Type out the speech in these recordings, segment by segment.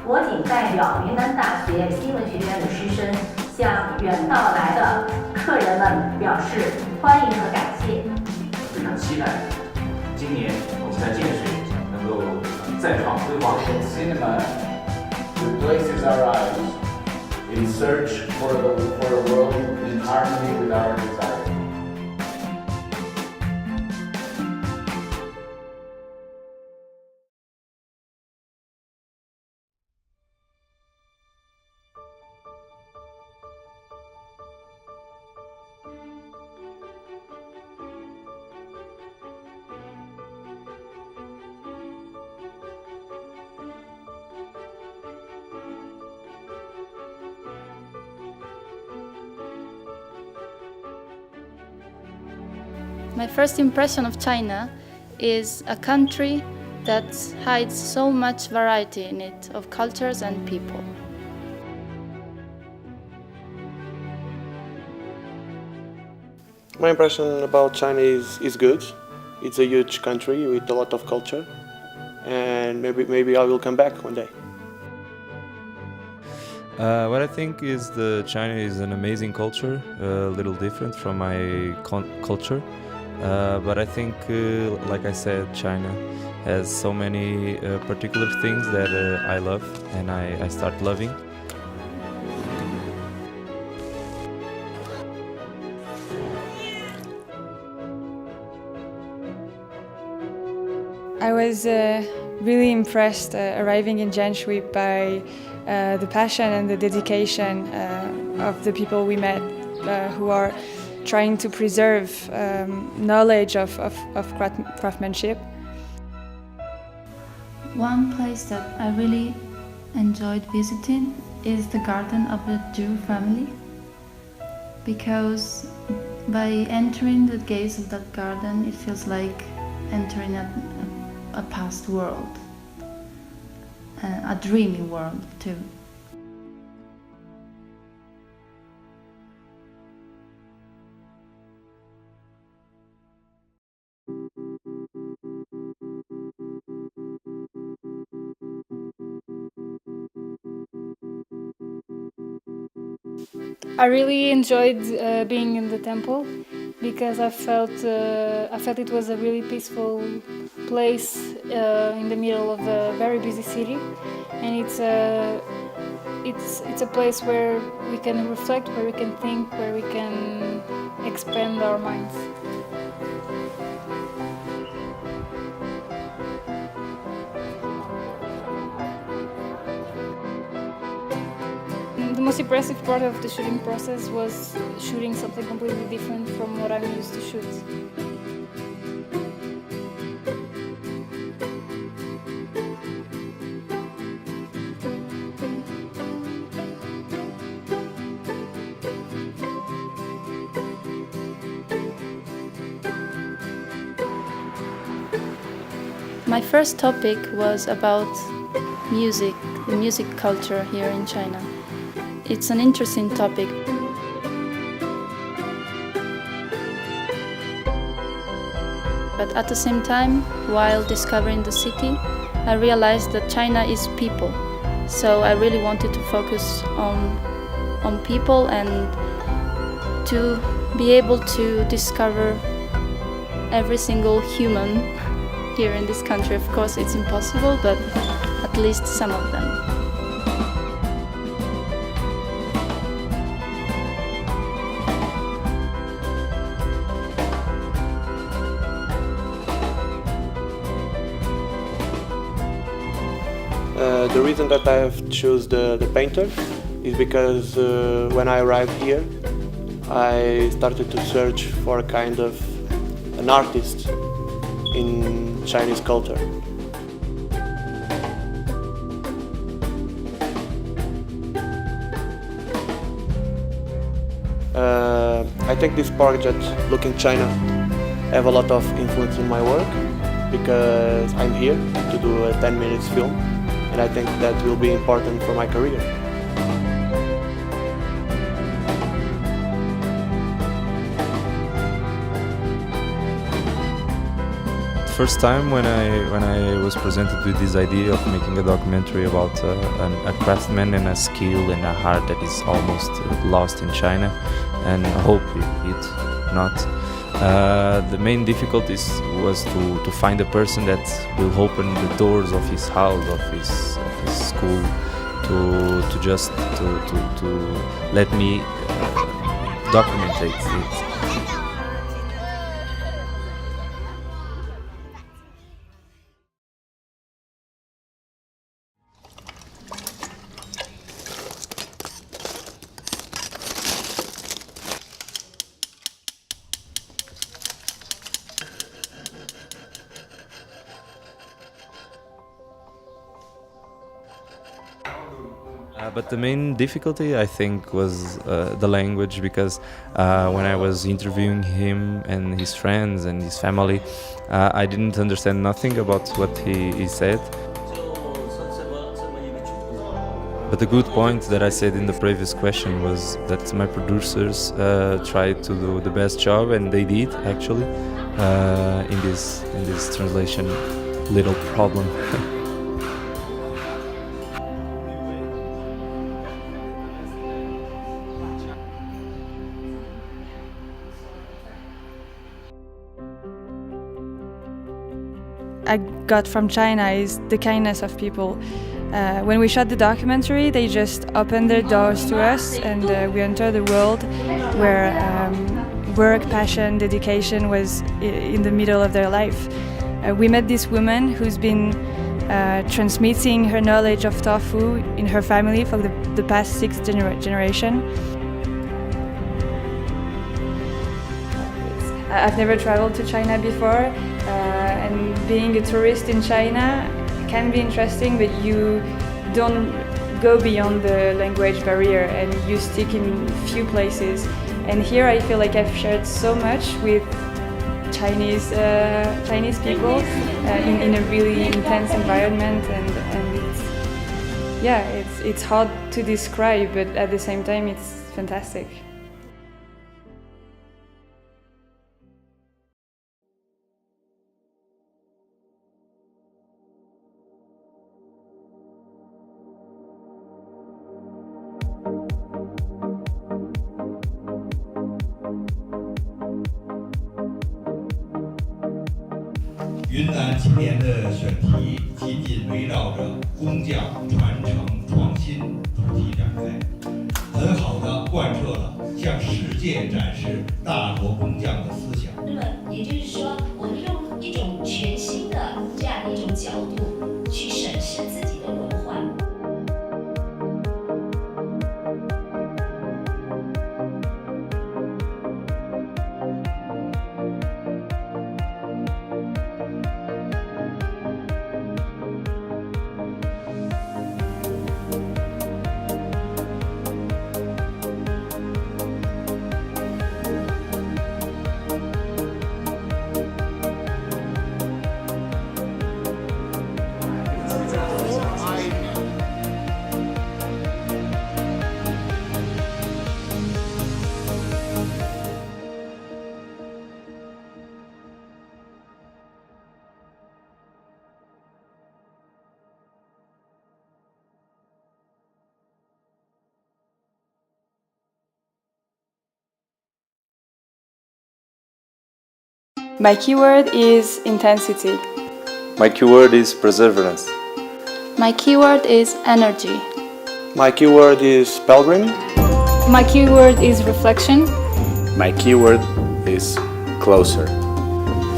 我谨代表云南大学新闻学院的师生，向远道来的客人们表示欢迎和感谢。非常期待今年我们在建水能够再创辉煌。Cinema replaces our eyes in search for a world in harmony with our desires. My first impression of China is a country that hides so much variety in it of cultures and people. My impression about China is good. It's a huge country with a lot of culture, and maybe I will come back one day. What I think is China is an amazing culture, a little different from my culture. But I think, like I said, China has so many particular things that I love and I start loving. I was really impressed arriving in Jianshui by the passion and the dedication of the people we met who are trying to preserve knowledge of craftsmanship. One place that I really enjoyed visiting is the garden of the Jew family, because by entering the gates of that garden it feels like entering a past world, a dreamy world too. I really enjoyed being in the temple because I felt it was a really peaceful place in the middle of a very busy city, and it's a place where we can reflect, where we can think, where we can expand our minds. The most impressive part of the shooting process was shooting something completely different from what I'm used to shoot. My first topic was about music, the music culture here in China. It's an interesting topic. But at the same time, while discovering the city, I realized that China is people. So I really wanted to focus on people and to be able to discover every single human here in this country. Of course, it's impossible, but at least some of them. The reason that I have chosen the painter is because when I arrived here, I started to search for a kind of an artist in Chinese culture. I think this project, Looking China, have a lot of influence in my work because I'm here to do a 10 minutes film, and I think that will be important for my career. first time when I was presented with this idea of making a documentary about a craftsman and a skill and a art that is almost lost in China, and I hope it's not. The main difficulties was to find a person that will open the doors of his house, of his school, to let me document it. But the main difficulty, I think, was the language, because when I was interviewing him and his friends and his family, I didn't understand nothing about what he said. But the good point that I said in the previous question was that my producers tried to do the best job, and they did actually in this translation little problem. I got from China is the kindness of people. When we shot the documentary, they just opened their doors to us, and we entered a world where work, passion, dedication was in the middle of their life. We met this woman who's been transmitting her knowledge of tofu in her family for the past 6 generation. I've never traveled to China before, and being a tourist in China can be interesting, but you don't go beyond the language barrier and you stick in few places. And here I feel like I've shared so much with Chinese people in a really intense environment, and it's hard to describe, but at the same time it's fantastic.云南今年的选题紧紧围绕着工匠传承创新主题展开，很好地贯彻了向世界展示大国工匠的思想。那么也就是说，我们用一种全新的这样的一种角度去审视自己的文化。My keyword is intensity. My keyword is perseverance. My keyword is energy. My keyword is pilgrim. My keyword is reflection. My keyword is closer.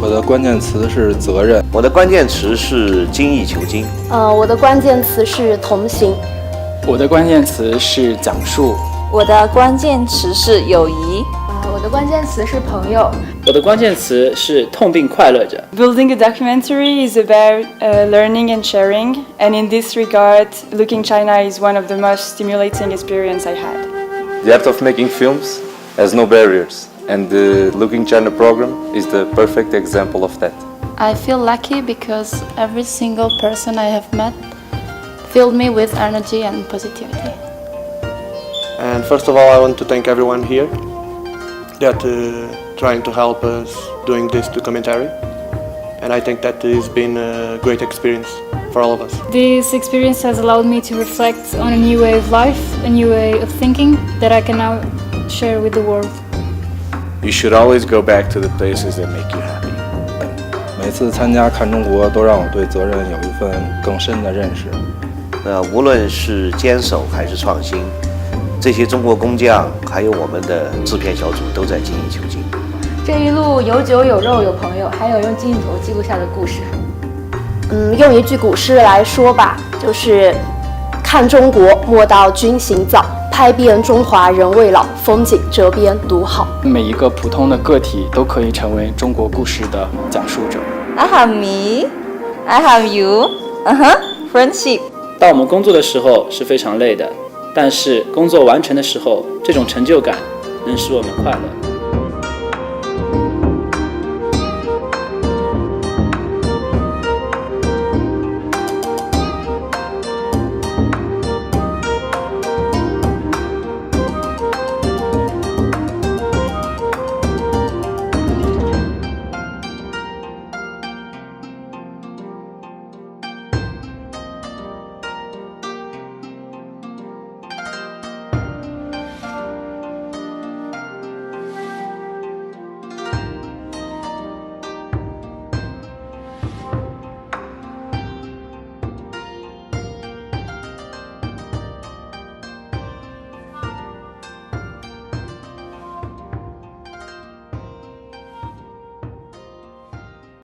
我的关键词是责任。我的关键词是精益求精。我的关键词是同行。我的关键词是讲述。我的关键词是友谊。我的关键词是朋友。我的关键词是痛并快乐着。Building a documentary is about learning and sharing, and in this regard, Looking China is one of the most stimulating experiences I had. The art of making films has no barriers, and the Looking China program is the perfect example of that. I feel lucky because every single person I have met filled me with energy and positivity. And first of all, I want to thank everyone here that trying to help us doing this documentary. And I think that has been a great experience for all of us. This experience has allowed me to reflect on a new way of life, a new way of thinking that I can now share with the world. You should always go back to the places that make you happy. 每次参加看中国都让我对责任有一份更深的认识。无论是坚守还是创新，这些中国工匠还有我们的制片小组都在精益求精。这一路有酒有肉有朋友，还有用镜头记录下的故事。用一句古诗来说吧，就是看中国莫道君行早，拍遍中华人未老，风景这边独好。每一个普通的个体都可以成为中国故事的讲述者。I have me, I have you, friendship. 当我们工作的时候是非常累的，但是工作完成的时候，这种成就感能使我们快乐。